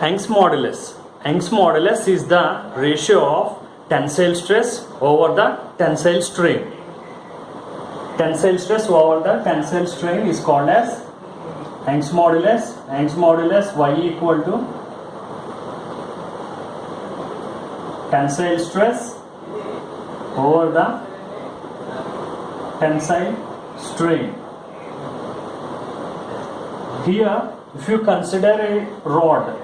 Young's modulus. Young's modulus is the ratio of tensile stress over the tensile strain. Tensile stress over the tensile strain is called as Young's modulus. Young's modulus Y equal to tensile stress over the tensile strain. Here, if you consider a rod,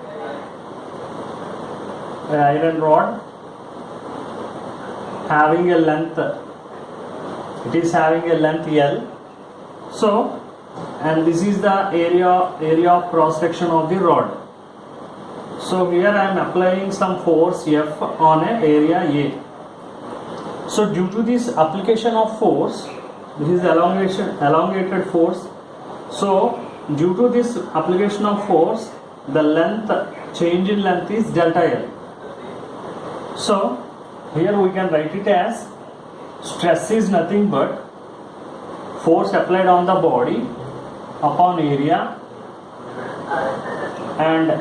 an iron rod having a length, it is having a length L. So, and this is the area of cross section of the rod. So here I am applying some force F on an area A. So due to this application of force, this is elongated force. So due to this application of force, the length, change in length is delta L. So here we can write it as stress is nothing but force applied on the body upon area, and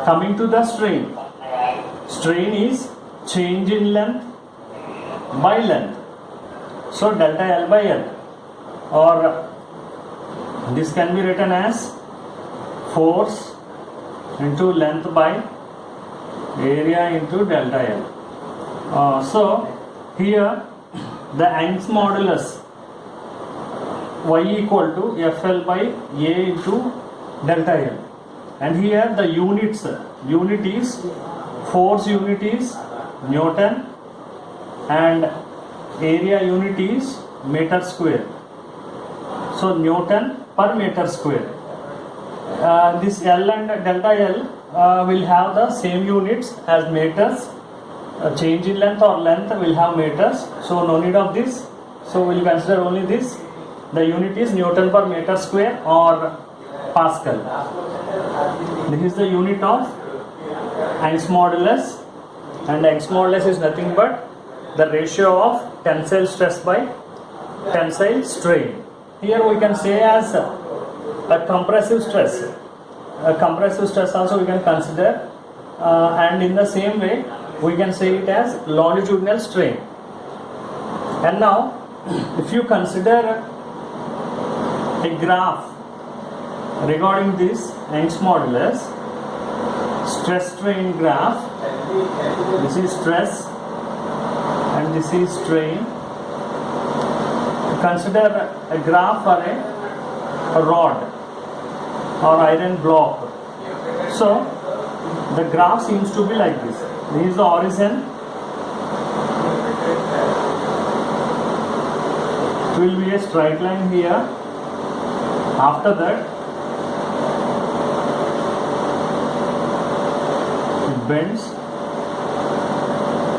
coming to the strain. Strain is change in length by length. So delta L by L, or this can be written as force into length by area into delta L. So here the Young's modulus Y equal to FL by A into delta L, and here the unit is force unit is Newton and area unit is meter square. So Newton per meter square. This L and delta L will have the same units as meters. Change in length or length will have meters, so no need of this. So we will consider only this. The unit is Newton per meter square or Pascal. This is the unit of Young's modulus, and Young's modulus is nothing but the ratio of tensile stress by tensile strain. Here we can say as a compressive stress. A compressive stress also we can consider, and in the same way we can say it as longitudinal strain. And now if you consider a graph regarding this Young's modulus, stress strain graph, this is stress and this is strain. Consider a graph for a rod or iron block. So the graph seems to be like this. This is the horizon. It will be a straight line here. After that, it bends,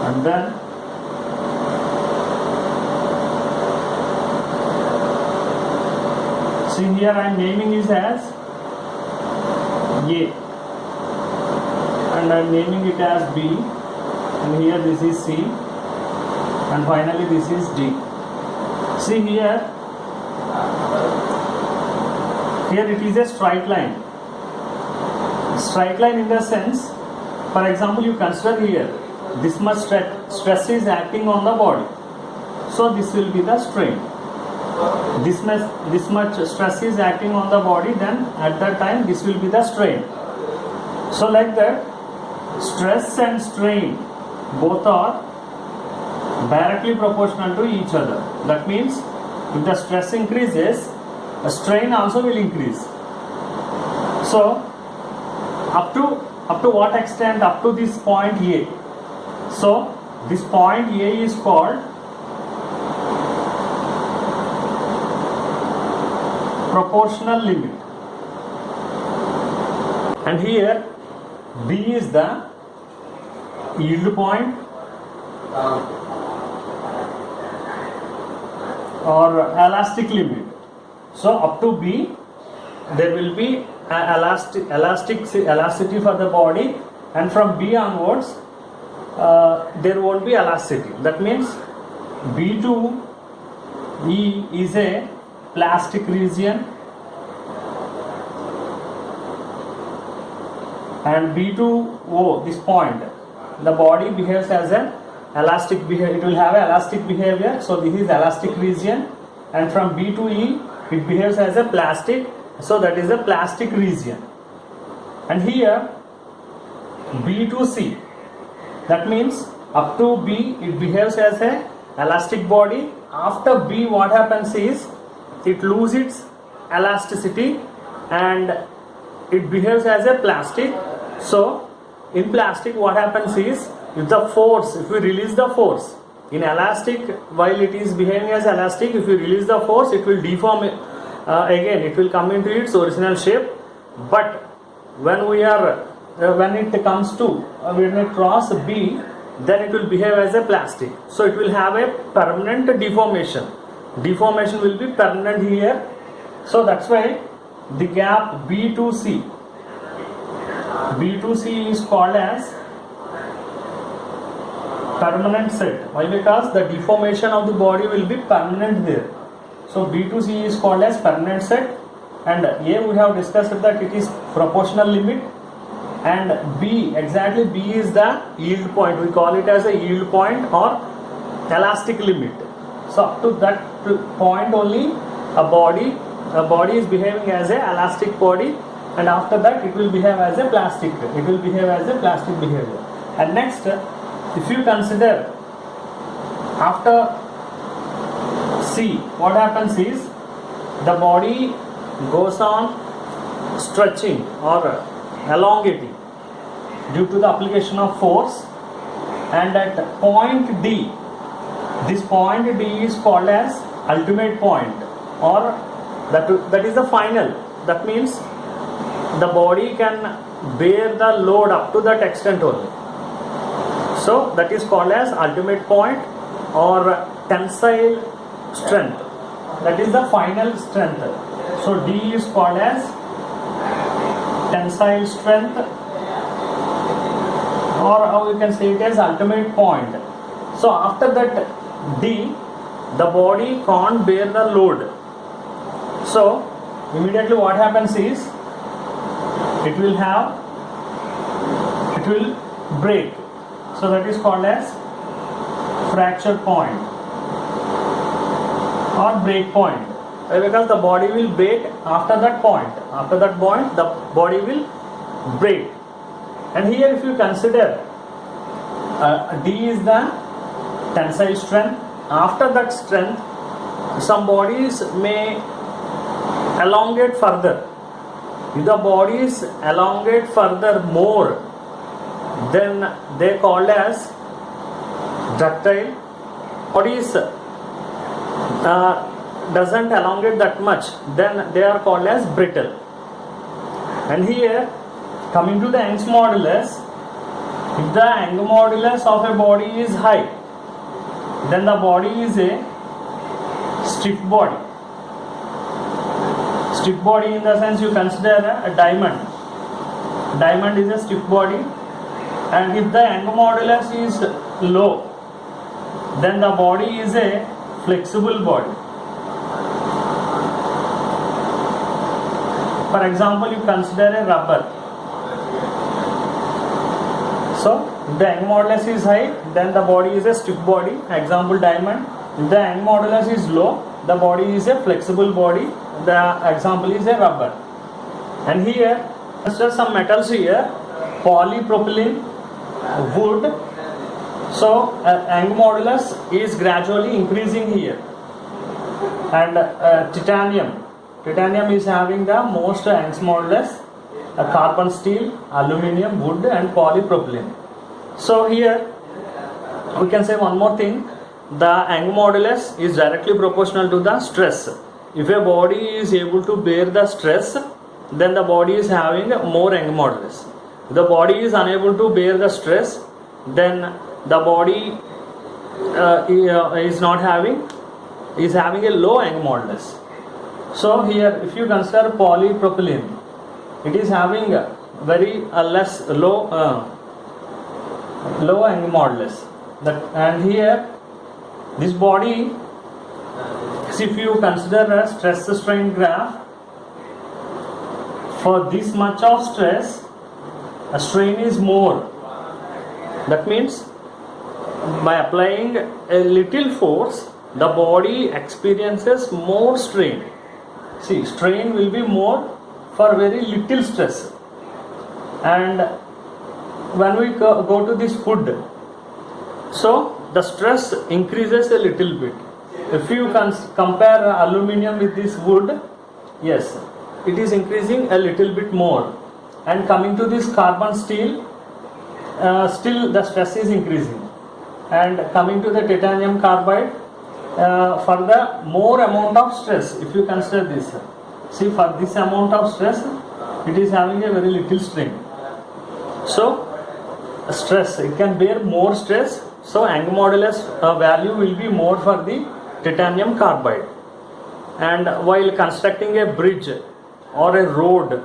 and then see here I am naming it as A, and I am naming it as B, and here this is C, and finally this is D. See here it is a straight line. Straight line in the sense, for example, you consider here this much stress is acting on the body, so this will be the strain. This much stress is acting on the body, then at that time this will be the strain. So like that, stress and strain both are directly proportional to each other. That means if the stress increases, the strain also will increase. So up to what extent? Up to this point A. So this point A is called proportional limit, and here B is the yield point or elastic limit. So up to B there will be elasticity for the body, and from B onwards there won't be elasticity. That means B to E is a plastic region, and B2O, this point, the body behaves as an elastic behavior. It will have elastic behavior. So this is elastic region, and from B to E it behaves as a plastic. So that is a plastic region. And here B to C, that means up to B it behaves as a elastic body. After B, what happens is it loses its elasticity and it behaves as a plastic. So in plastic, what happens is, if we release the force in elastic, while it is behaving as elastic, if you release the force, it will deform again, it will come into its original shape. But when it comes to when it cross B, then it will behave as a plastic. So it will have a permanent deformation. Deformation will be permanent here. So that's why the gap B to C is called as permanent set. Why? Because the deformation of the body will be permanent there. So B to C is called as permanent set, and A we have discussed that it is proportional limit, and B is the yield point. We call it as a yield point or elastic limit. So up to that point only a body is behaving as a elastic body, and after that it will behave as a plastic. It will behave as a plastic behavior. And next, if you consider after C, what happens is the body goes on stretching or elongating due to the application of force, and at point D, this point D is called as ultimate point, or that is the final. That means the body can bear the load up to that extent only. So that is called as ultimate point or tensile strength. That is the final strength. So D is called as tensile strength, or how you can say it as ultimate point. So after that D, the body can't bear the load. So immediately what happens is it will break. So that is called as fracture point or break point, because the body will break after that point. After that point, the body will break. And here, if you consider D is the tensile strength. After that strength, some bodies may elongate further. If the bodies elongate further more, then they called as ductile. Bodies doesn't elongate that much, then they are called as brittle. And here, coming to the Young's modulus, if the Young modulus of a body is high, then the body is a stiff body. Stiff body in the sense, you consider a diamond. Diamond is a stiff body, and if the Young modulus is low, then the body is a flexible body. For example, you consider a rubber. So if the Young modulus is high, then the body is a stiff body. Example, diamond. If the Young modulus is low, the body is a flexible body. The example is a rubber. And here, consider some metals here. Polypropylene, wood. So Young modulus is gradually increasing here. And titanium. Titanium is having the most Young's modulus. Carbon steel, aluminium, wood, and polypropylene. So here we can say one more thing. The Young modulus is directly proportional to the stress. If a body is able to bear the stress, then the body is having more Young modulus. If the body is unable to bear the stress, then the body is having a low Young modulus. So here, if you consider polypropylene, it is having a very low Young modulus. And here, this body, if you consider a stress strain graph, for this much of stress, a strain is more. That means by applying a little force, the body experiences more strain. See, strain will be more for very little stress. And when we go to this food, so the stress increases a little bit. If you compare aluminium with this wood, yes, it is increasing a little bit more. And coming to this carbon steel, still the stress is increasing. And coming to the titanium carbide, for the more amount of stress, if you consider this, see, for this amount of stress, it is having a very little strain. So stress, it can bear more stress, so angle modulus value will be more for the titanium carbide. And while constructing a bridge or a road,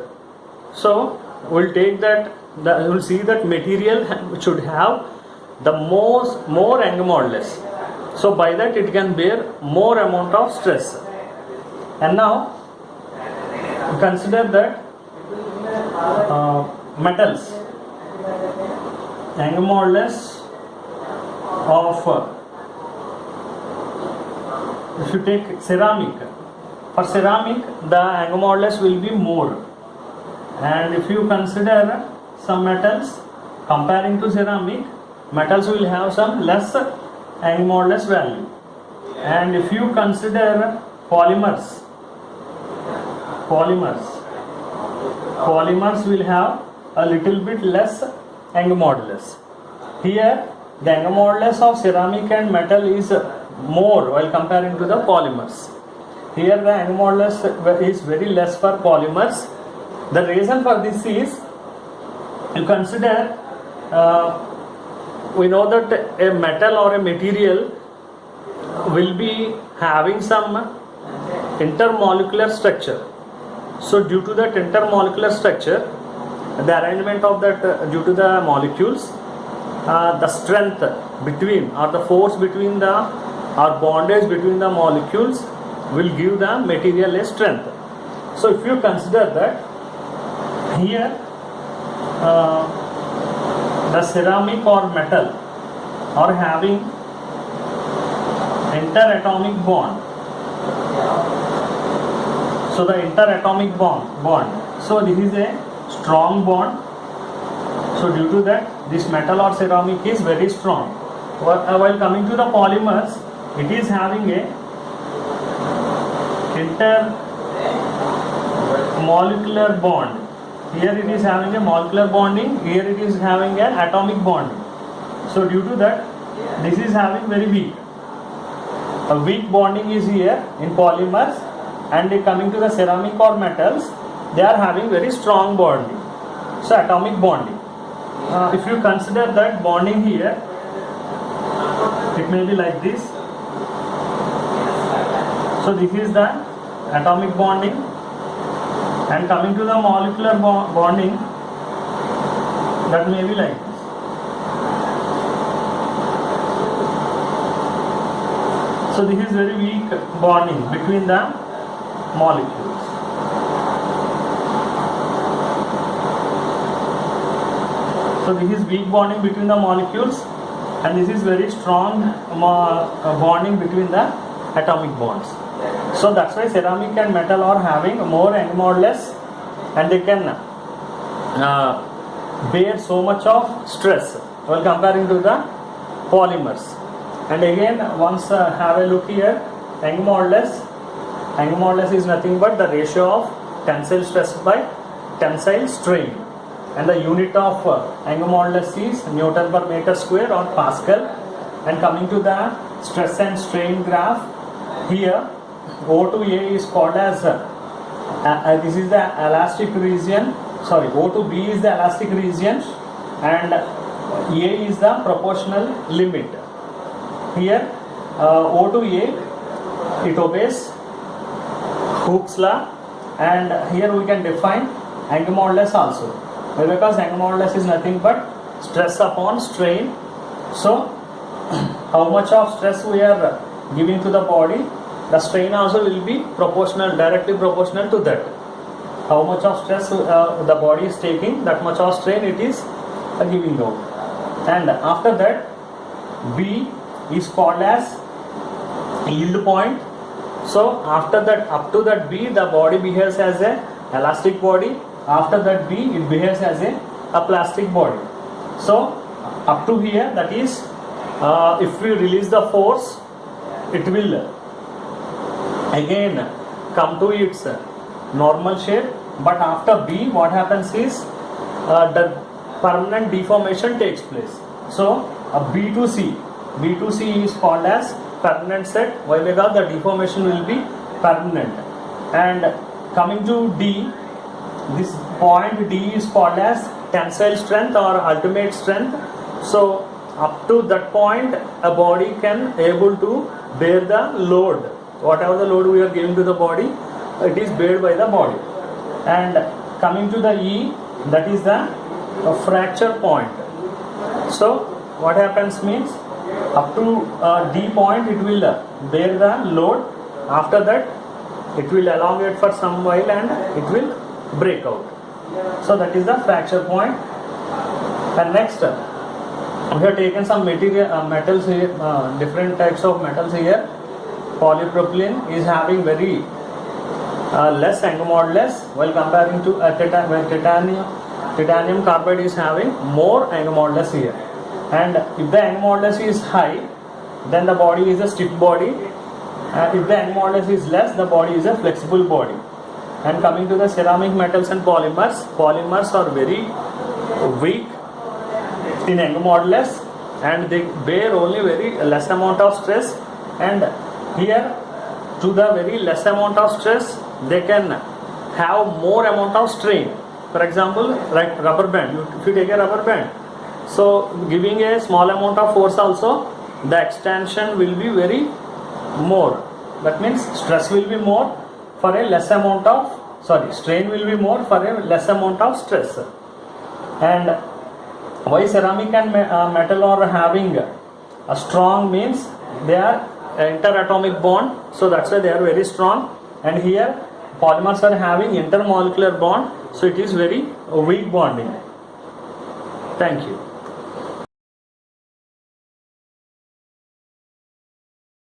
so we'll take that, we'll see that material should have the more angle modulus, so by that it can bear more amount of stress. And now consider that metals, angle modulus of if you take ceramic, for ceramic the angle modulus will be more. And if you consider some metals, comparing to ceramic, metals will have some less angle modulus value. And if you consider polymers will have a little bit less angle modulus. Here the angle modulus of ceramic and metal is more while comparing to the polymers. Here the angle modulus is very less for polymers. The reason for this is, you consider, we know that a metal or a material will be having some intermolecular structure. So due to that intermolecular structure, the arrangement of that due to the molecules, the strength between, or the force between the, or bondage between the molecules will give the material a strength. So if you consider that here the ceramic or metal are having interatomic bond, so the interatomic bond, so this is a strong bond. So due to that, this metal or ceramic is very strong. While coming to the polymers, it is having a intermolecular bond. Here it is having a molecular bonding, here it is having an atomic bonding. So due to that, this is having very weak. A weak bonding is here in polymers, and coming to the ceramic or metals, they are having very strong bonding. So atomic bonding. If you consider that bonding here, it may be like this. So this is the atomic bonding, and coming to the molecular bonding, that may be like this. So this is very weak bonding between the molecules. So this is weak bonding between the molecules, and this is very strong bonding between the atomic bonds. So that's why ceramic and metal are having more angle modulus, and they can bear so much of stress while comparing to the polymers. And again, once have a look here, angle modulus. Angle modulus is nothing but the ratio of tensile stress by tensile strain, and the unit of angle modulus is Newton per meter square or Pascal. And coming to the stress and strain graph, here O to A is called as this is the elastic region, sorry, O to B is the elastic region, and A is the proportional limit. Here O to A, it obeys Hooke's law, and here we can define angle modulus also. Because angle modulus is nothing but stress upon strain. So how much of stress we are giving to the body, the strain also will be proportional, directly proportional to that. how much of stress the body is taking, that much of strain it is giving out. And after that, B is called as yield point. So after that, up to that B, the body behaves as a elastic body. After that B, it behaves as a plastic body. So up to here, that is, if we release the force, it will again come to its normal shape. But after B, what happens is the permanent deformation takes place. So B to C is called as permanent set. Why? Because the deformation will be permanent. And coming to D, this point D is called as tensile strength or ultimate strength. So up to that point, a body can able to bear the load. Whatever the load we are giving to the body, it is bared by the body. And coming to the E, that is the fracture point. So what happens means, up to D point it will bear the load. After that, it will elongate for some while and it will break out. So that is the fracture point. And next, we have taken some metals here, different types of metals here. Polypropylene is having very less Young modulus, while comparing to titanium carbide is having more Young modulus here. And if the Young modulus is high, then the body is a stiff body. If the Young modulus is less, the body is a flexible body. And coming to the ceramic metals and polymers are very weak in Young modulus and they bear only very less amount of stress. And here, to the very less amount of stress, they can have more amount of strain. For example, like rubber band, if you take a rubber band, so giving a small amount of force also, the extension will be very more. That means stress will be more for a less amount of, strain will be more for a less amount of stress. And why ceramic and metal are having a strong means they are interatomic bond, so that's why they are very strong. And here polymers are having intermolecular bond, so it is very weak bonding. Thank you.